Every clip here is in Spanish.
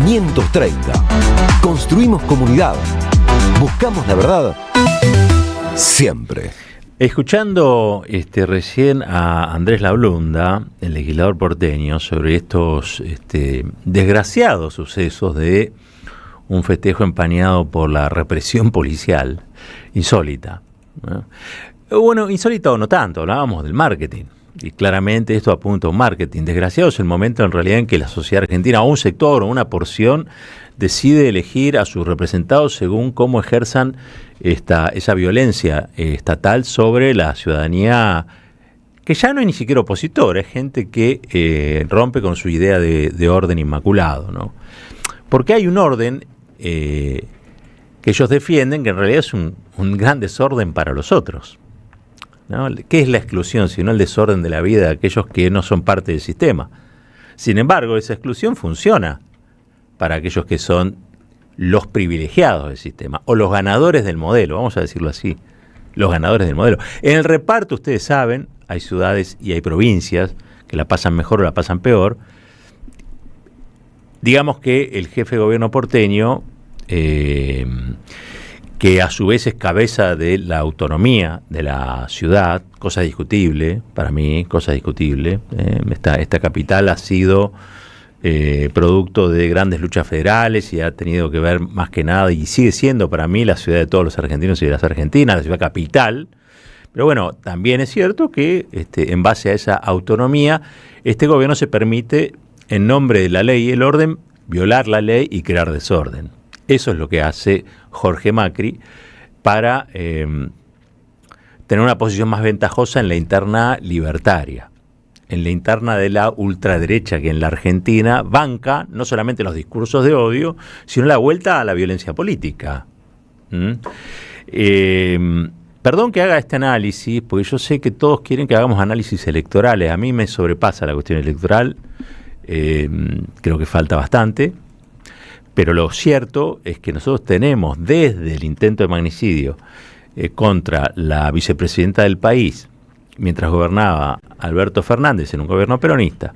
530. Construimos comunidad. Buscamos la verdad siempre. Escuchando recién a Andrés Lablunda, el legislador porteño, sobre estos desgraciados sucesos de un festejo empañado por la represión policial, insólita, ¿no? Bueno, insólita o no tanto, hablábamos del marketing. Y claramente esto apunta a un marketing. Desgraciado es el momento en realidad en que la sociedad argentina, o un sector o una porción, decide elegir a sus representados según cómo ejerzan esa violencia estatal sobre la ciudadanía, que ya no es ni siquiera opositora, es gente que rompe con su idea de orden inmaculado, ¿no? Porque hay un orden que ellos defienden que en realidad es un gran desorden para los otros, ¿no? ¿Qué es la exclusión sino el desorden de la vida de aquellos que no son parte del sistema? Sin embargo, esa exclusión funciona para aquellos que son los privilegiados del sistema, o los ganadores del modelo, vamos a decirlo así, los ganadores del modelo. En el reparto, ustedes saben, hay ciudades y hay provincias que la pasan mejor o la pasan peor. Digamos que el jefe de gobierno porteño, que a su vez es cabeza de la autonomía de la ciudad, cosa discutible, para mí, cosa discutible. Esta capital ha sido producto de grandes luchas federales y ha tenido que ver más que nada, y sigue siendo para mí la ciudad de todos los argentinos y de las argentinas, la ciudad capital. Pero bueno, también es cierto que en base a esa autonomía, este gobierno se permite, en nombre de la ley y el orden, violar la ley y crear desorden. Eso es lo que hace Jorge Macri para tener una posición más ventajosa en la interna libertaria, en la interna de la ultraderecha, que en la Argentina banca no solamente los discursos de odio, sino la vuelta a la violencia política. Perdón que haga este análisis, porque yo sé que todos quieren que hagamos análisis electorales. A mí me sobrepasa la cuestión electoral, creo que falta bastante, pero lo cierto es que nosotros tenemos desde el intento de magnicidio contra la vicepresidenta del país, mientras gobernaba Alberto Fernández en un gobierno peronista,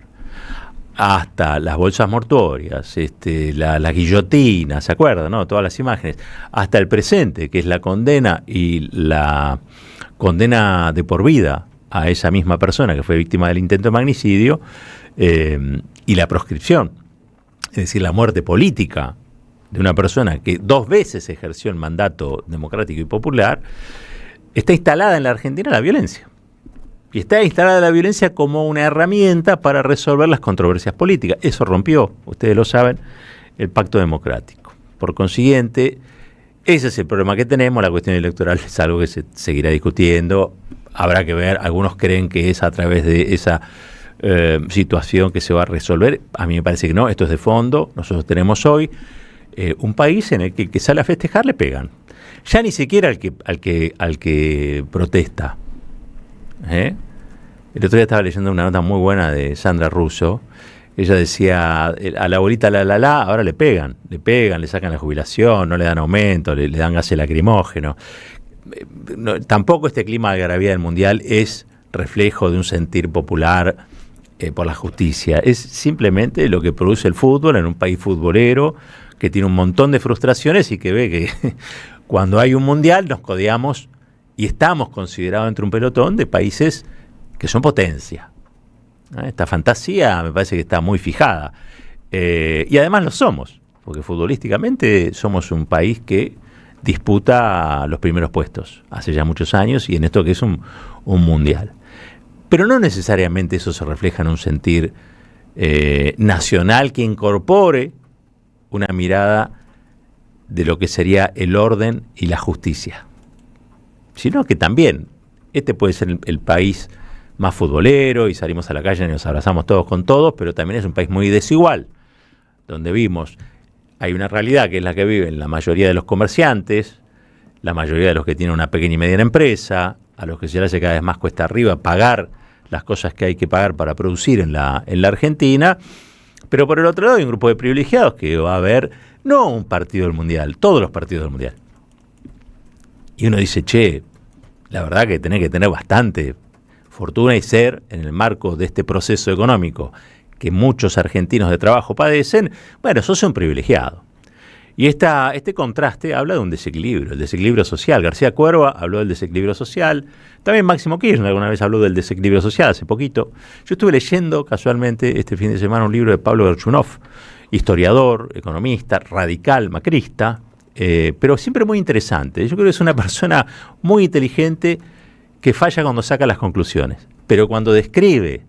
hasta las bolsas mortuorias, la guillotina, ¿se acuerdan, no? Todas las imágenes, hasta el presente, que es la condena y la condena de por vida a esa misma persona que fue víctima del intento de magnicidio, y la proscripción, es decir, la muerte política de una persona que 2 veces ejerció el mandato democrático y popular. Está instalada en la Argentina la violencia. Y está instalada la violencia como una herramienta para resolver las controversias políticas. Eso rompió, ustedes lo saben, el pacto democrático. Por consiguiente, ese es el problema que tenemos. La cuestión electoral es algo que se seguirá discutiendo. Habrá que ver, algunos creen que es a través de esa situación que se va a resolver. A mí me parece que no, esto es de fondo. Nosotros tenemos hoy un país en el que sale a festejar le pegan. Ya ni siquiera al que protesta. El otro día estaba leyendo una nota muy buena de Sandra Russo. Ella decía, a la abuelita ahora le pegan, le sacan la jubilación, no le dan aumento, le dan gases lacrimógenos. Tampoco este clima de algarabía del Mundial es reflejo de un sentir popular por la justicia. Es simplemente lo que produce el fútbol en un país futbolero que tiene un montón de frustraciones y que ve que cuando hay un Mundial nos codeamos y estamos considerados entre un pelotón de países que son potencia. Esta fantasía me parece que está muy fijada. Y además lo somos, porque futbolísticamente somos un país que disputa los primeros puestos hace ya muchos años y en esto que es un mundial. Pero no necesariamente eso se refleja en un sentir nacional que incorpore una mirada de lo que sería el orden y la justicia, sino que también este puede ser el país más futbolero y salimos a la calle y nos abrazamos todos con todos, pero también es un país muy desigual, donde hay una realidad que es la que viven la mayoría de los comerciantes, la mayoría de los que tienen una pequeña y mediana empresa, a los que se les hace cada vez más cuesta arriba pagar las cosas que hay que pagar para producir en la Argentina. Pero por el otro lado hay un grupo de privilegiados que va a ver, no un partido del Mundial, todos los partidos del Mundial. Y uno dice, la verdad que tenés que tener bastante fortuna y ser, en el marco de este proceso económico que muchos argentinos de trabajo padecen, bueno, sos un privilegiado. Y este contraste habla de un desequilibrio, el desequilibrio social. García Cuerva habló del desequilibrio social, también Máximo Kirchner alguna vez habló del desequilibrio social, hace poquito. Yo estuve leyendo casualmente este fin de semana un libro de Pablo Gerchunov, historiador, economista, radical, macrista, pero siempre muy interesante. Yo creo que es una persona muy inteligente que falla cuando saca las conclusiones, pero cuando describe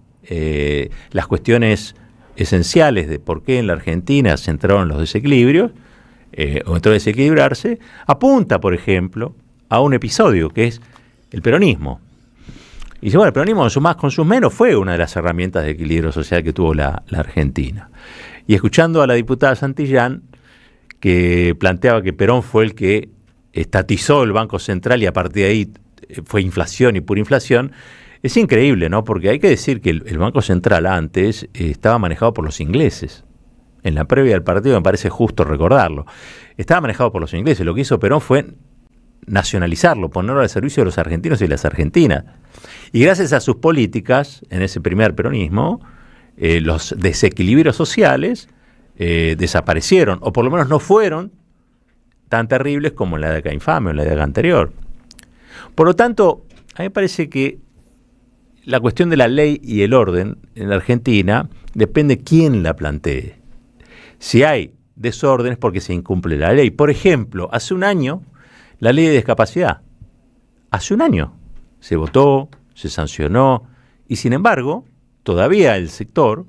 las cuestiones esenciales de por qué en la Argentina se entraron los desequilibrios, o entró a desequilibrarse, apunta, por ejemplo, a un episodio que es el peronismo. Y dice, bueno, el peronismo con sus más, con sus menos, fue una de las herramientas de equilibrio social que tuvo la Argentina. Y escuchando a la diputada Santillán, que planteaba que Perón fue el que estatizó el Banco Central y a partir de ahí fue inflación y pura inflación, es increíble, ¿no? Porque hay que decir que el Banco Central antes estaba manejado por los ingleses. En la previa del partido me parece justo recordarlo. Estaba manejado por los ingleses. Lo que hizo Perón fue nacionalizarlo, ponerlo al servicio de los argentinos y las argentinas. Y gracias a sus políticas, en ese primer peronismo, los desequilibrios sociales desaparecieron, o por lo menos no fueron tan terribles como en la década infame o en la década anterior. Por lo tanto, a mí me parece que la cuestión de la ley y el orden en la Argentina depende de quién la plantee. Si hay desorden es porque se incumple la ley. Por ejemplo, hace un año, la ley de discapacidad. Hace un año se votó, se sancionó, y sin embargo, todavía el sector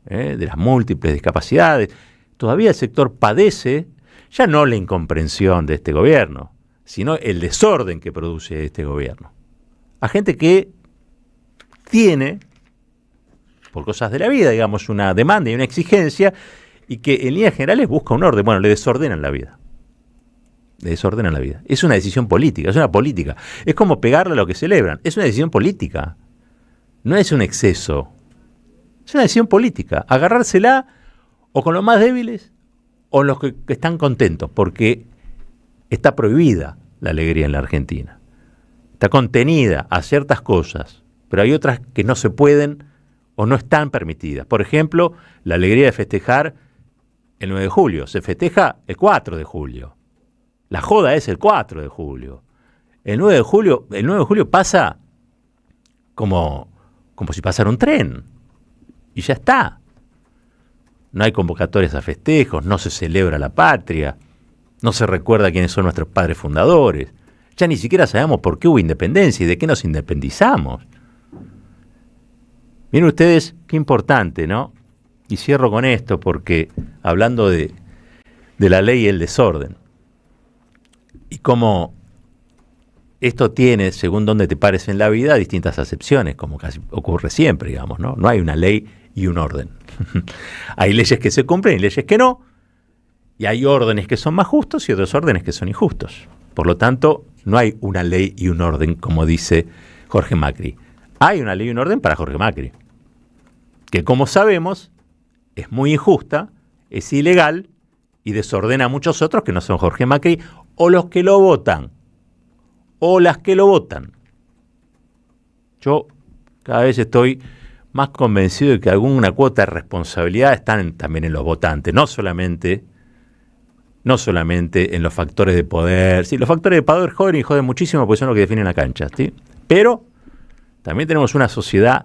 de las múltiples discapacidades, todavía el sector padece ya no la incomprensión de este gobierno, sino el desorden que produce este gobierno. A gente que tiene, por cosas de la vida, digamos, una demanda y una exigencia, y que en líneas generales busca un orden. Bueno, le desordenan la vida. Le desordenan la vida. Es una decisión política, es una política. Es como pegarle a lo que celebran. Es una decisión política. No es un exceso. Es una decisión política. Agarrársela o con los más débiles o los que están contentos, porque está prohibida la alegría en la Argentina. Está contenida a ciertas cosas, pero hay otras que no se pueden o no están permitidas. Por ejemplo, la alegría de festejar el 9 de julio. Se festeja el 4 de julio. La joda es el 4 de julio. El 9 de julio pasa como si pasara un tren. Y ya está. No hay convocatorias a festejos, no se celebra la patria, no se recuerda quiénes son nuestros padres fundadores. Ya ni siquiera sabemos por qué hubo independencia y de qué nos independizamos. Miren ustedes qué importante, ¿no? Y cierro con esto porque hablando de la ley y el desorden y cómo esto tiene, según donde te pares en la vida, distintas acepciones, como casi ocurre siempre, digamos, ¿no? No hay una ley y un orden. Hay leyes que se cumplen y leyes que no, y hay órdenes que son más justos y otros órdenes que son injustos. Por lo tanto, no hay una ley y un orden, como dice Jorge Macri. Hay una ley y un orden para Jorge Macri, que como sabemos es muy injusta, es ilegal y desordena a muchos otros que no son Jorge Macri o los que lo votan o las que lo votan. Yo cada vez estoy más convencido de que alguna cuota de responsabilidad están también en los votantes, no solamente en los factores de poder. Sí, los factores de poder joden muchísimo porque son los que definen la cancha, ¿sí? Pero también tenemos una sociedad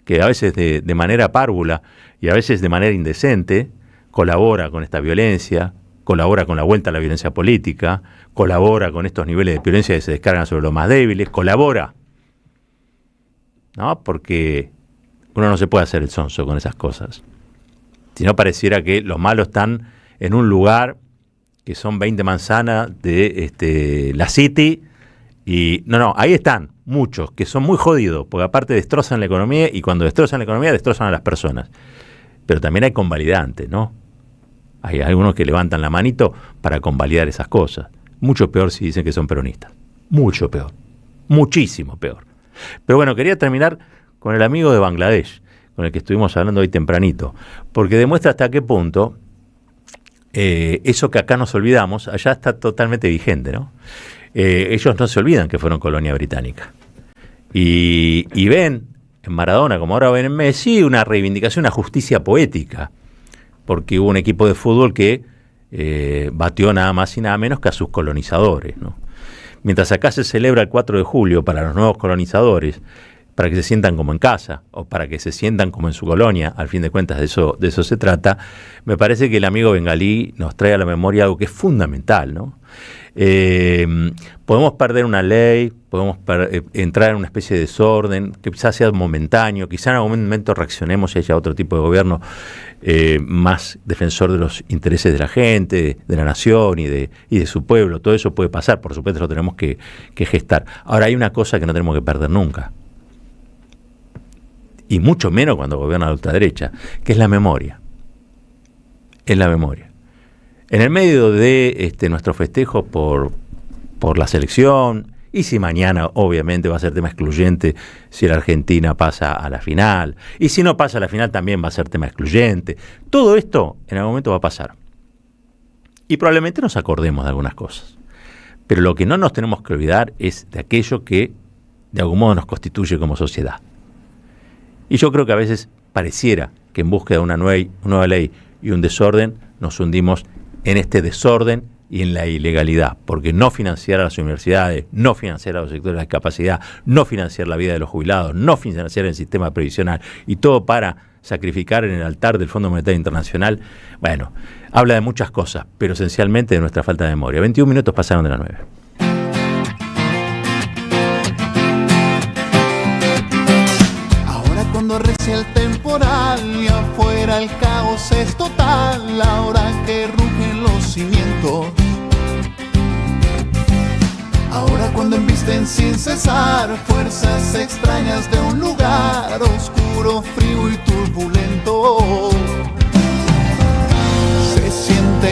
que a veces de manera párvula y a veces de manera indecente colabora con esta violencia, colabora con la vuelta a la violencia política, colabora con estos niveles de violencia que se descargan sobre los más débiles, colabora, ¿no? Porque uno no se puede hacer el sonso con esas cosas. Si no, pareciera que los malos están en un lugar que son 20 manzanas de la City y no, ahí están muchos que son muy jodidos, porque aparte destrozan la economía y cuando destrozan la economía destrozan a las personas. Pero también hay convalidantes, ¿no? Hay algunos que levantan la manito para convalidar esas cosas. Mucho peor si dicen que son peronistas. Mucho peor. Muchísimo peor. Pero bueno, quería terminar con el amigo de Bangladesh, con el que estuvimos hablando hoy tempranito, porque demuestra hasta qué punto eso que acá nos olvidamos, allá está totalmente vigente, ¿no? Ellos no se olvidan que fueron colonia británica. Y ven en Maradona como ahora ven en Messi, una reivindicación, una justicia poética, porque hubo un equipo de fútbol que batió nada más y nada menos que a sus colonizadores, ¿no? Mientras acá se celebra el 4 de julio para los nuevos colonizadores, para que se sientan como en casa o para que se sientan como en su colonia, al fin de cuentas de eso se trata, me parece que el amigo bengalí nos trae a la memoria algo que es fundamental, ¿no? Podemos perder una ley, podemos entrar en una especie de desorden, que quizás sea momentáneo, quizás en algún momento reaccionemos y haya otro tipo de gobierno más defensor de los intereses de la gente, de la nación y de su pueblo. Todo eso puede pasar, por supuesto lo tenemos que gestar. Ahora hay una cosa que no tenemos que perder nunca, y mucho menos cuando gobierna la ultraderecha, que es la memoria. Es la memoria. En el medio de nuestro festejo por la selección, y si mañana obviamente va a ser tema excluyente si la Argentina pasa a la final, y si no pasa a la final también va a ser tema excluyente, todo esto en algún momento va a pasar. Y probablemente nos acordemos de algunas cosas. Pero lo que no nos tenemos que olvidar es de aquello que de algún modo nos constituye como sociedad. Y yo creo que a veces pareciera que en búsqueda de una nueva ley y un desorden nos hundimos en este desorden y en la ilegalidad, porque no financiar a las universidades, no financiar a los sectores de la discapacidad, no financiar la vida de los jubilados, no financiar el sistema previsional y todo para sacrificar en el altar del Fondo Monetario Internacional, bueno, habla de muchas cosas, pero esencialmente de nuestra falta de memoria. 21 minutos pasaron de las 9. Cuando recia el temporal y afuera el caos es total, ahora que rugen los cimientos, ahora cuando embisten sin cesar fuerzas extrañas de un lugar oscuro, frío y turbulento,